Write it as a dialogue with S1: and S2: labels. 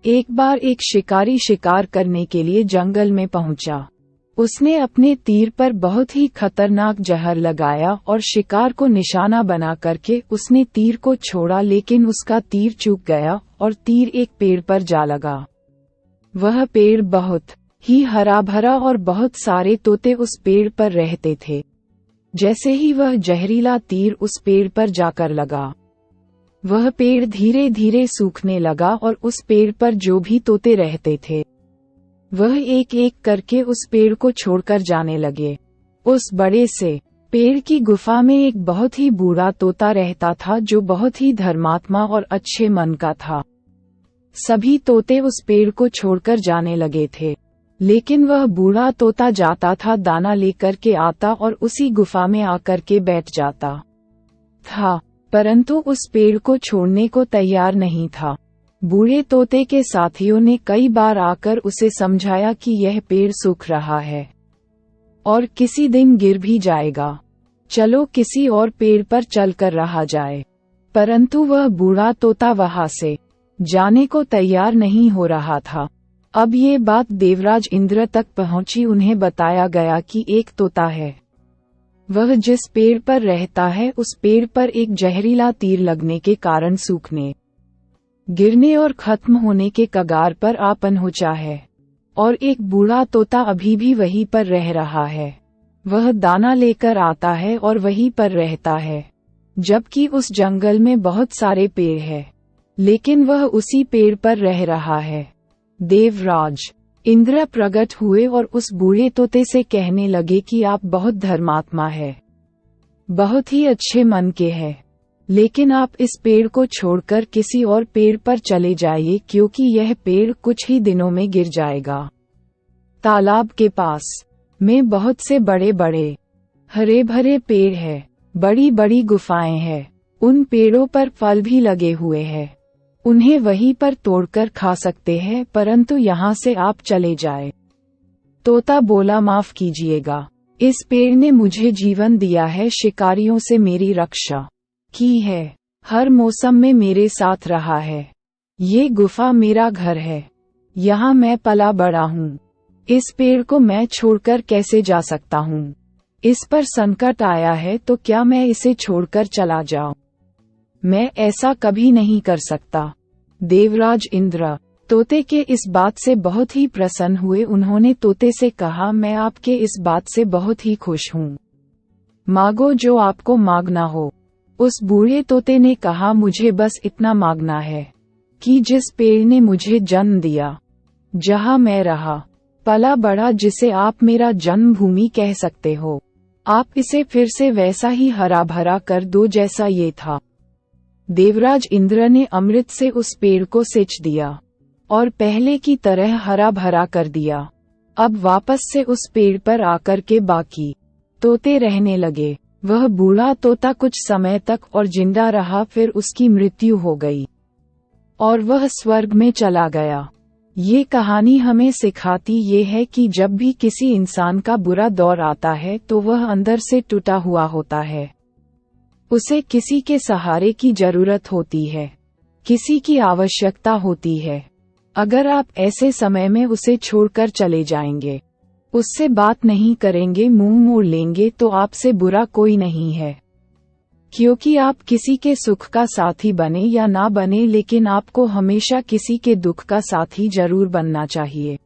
S1: एक बार एक शिकारी शिकार करने के लिए जंगल में पहुंचा। उसने अपने तीर पर बहुत ही खतरनाक जहर लगाया और शिकार को निशाना बना करके उसने तीर को छोड़ा, लेकिन उसका तीर चूक गया और तीर एक पेड़ पर जा लगा। वह पेड़ बहुत ही हरा भरा और बहुत सारे तोते उस पेड़ पर रहते थे। जैसे ही वह जहरीला तीर उस पेड़ पर जाकर लगा, वह पेड़ धीरे धीरे सूखने लगा और उस पेड़ पर जो भी तोते रहते थे वह एक एक करके उस पेड़ को छोड़कर जाने लगे। उस बड़े से पेड़ की गुफा में एक बहुत ही बूढ़ा तोता रहता था जो बहुत ही धर्मात्मा और अच्छे मन का था। सभी तोते उस पेड़ को छोड़कर जाने लगे थे, लेकिन वह बूढ़ा तोता जाता था, दाना लेकर के आता और उसी गुफा में आकर के बैठ जाता था, परंतु उस पेड़ को छोड़ने को तैयार नहीं था। बूढ़े तोते के साथियों ने कई बार आकर उसे समझाया कि यह पेड़ सूख रहा है और किसी दिन गिर भी जाएगा, चलो किसी और पेड़ पर चलकर रहा जाए, परंतु वह बूढ़ा तोता वहां से जाने को तैयार नहीं हो रहा था। अब ये बात देवराज इंद्र तक पहुंची। उन्हें बताया गया कि एक तोता है, वह जिस पेड़ पर रहता है उस पेड़ पर एक जहरीला तीर लगने के कारण सूखने, गिरने और खत्म होने के कगार पर आ पहुंचा है, और एक बूढ़ा तोता अभी भी वहीं पर रह रहा है। वह दाना लेकर आता है और वहीं पर रहता है, जबकि उस जंगल में बहुत सारे पेड़ हैं, लेकिन वह उसी पेड़ पर रह रहा है। देवराज इंद्र प्रकट हुए और उस बूढ़े तोते से कहने लगे कि आप बहुत धर्मात्मा है, बहुत ही अच्छे मन के हैं, लेकिन आप इस पेड़ को छोड़कर किसी और पेड़ पर चले जाइए, क्योंकि यह पेड़ कुछ ही दिनों में गिर जाएगा। तालाब के पास में बहुत से बड़े बड़े हरे भरे पेड़ हैं, बड़ी बड़ी गुफाएं हैं, उन पेड़ों पर फल भी लगे हुए हैं, उन्हें वहीं पर तोड़कर खा सकते हैं, परंतु यहाँ से आप चले जाए। तोता बोला, माफ कीजिएगा, इस पेड़ ने मुझे जीवन दिया है, शिकारियों से मेरी रक्षा की है, हर मौसम में मेरे साथ रहा है, ये गुफा मेरा घर है, यहाँ मैं पला बड़ा हूँ, इस पेड़ को मैं छोड़कर कैसे जा सकता हूँ? इस पर संकट आया है तो क्या मैं इसे छोड़कर चला जाऊँ? मैं ऐसा कभी नहीं कर सकता। देवराज इंद्र तोते के इस बात से बहुत ही प्रसन्न हुए। उन्होंने तोते से कहा, मैं आपके इस बात से बहुत ही खुश हूँ, मांगो जो आपको मांगना हो। उस बूढ़े तोते ने कहा, मुझे बस इतना मांगना है कि जिस पेड़ ने मुझे जन्म दिया, जहाँ मैं रहा पला बड़ा, जिसे आप मेरा जन्मभूमि कह सकते हो, आप इसे फिर से वैसा ही हरा भरा कर दो जैसा ये था। देवराज इंद्र ने अमृत से उस पेड़ को सींच दिया और पहले की तरह हरा भरा कर दिया। अब वापस से उस पेड़ पर आकर के बाकी तोते रहने लगे। वह बूढ़ा तोता कुछ समय तक और जिंदा रहा, फिर उसकी मृत्यु हो गई और वह स्वर्ग में चला गया। ये कहानी हमें सिखाती ये है कि जब भी किसी इंसान का बुरा दौर आता है तो वह अंदर से टूटा हुआ होता है, उसे किसी के सहारे की जरूरत होती है, किसी की आवश्यकता होती है। अगर आप ऐसे समय में उसे छोड़कर चले जाएंगे, उससे बात नहीं करेंगे, मुंह मोड़ लेंगे, तो आपसे बुरा कोई नहीं है, क्योंकि आप किसी के सुख का साथी बने या ना बने, लेकिन आपको हमेशा किसी के दुख का साथी जरूर बनना चाहिए।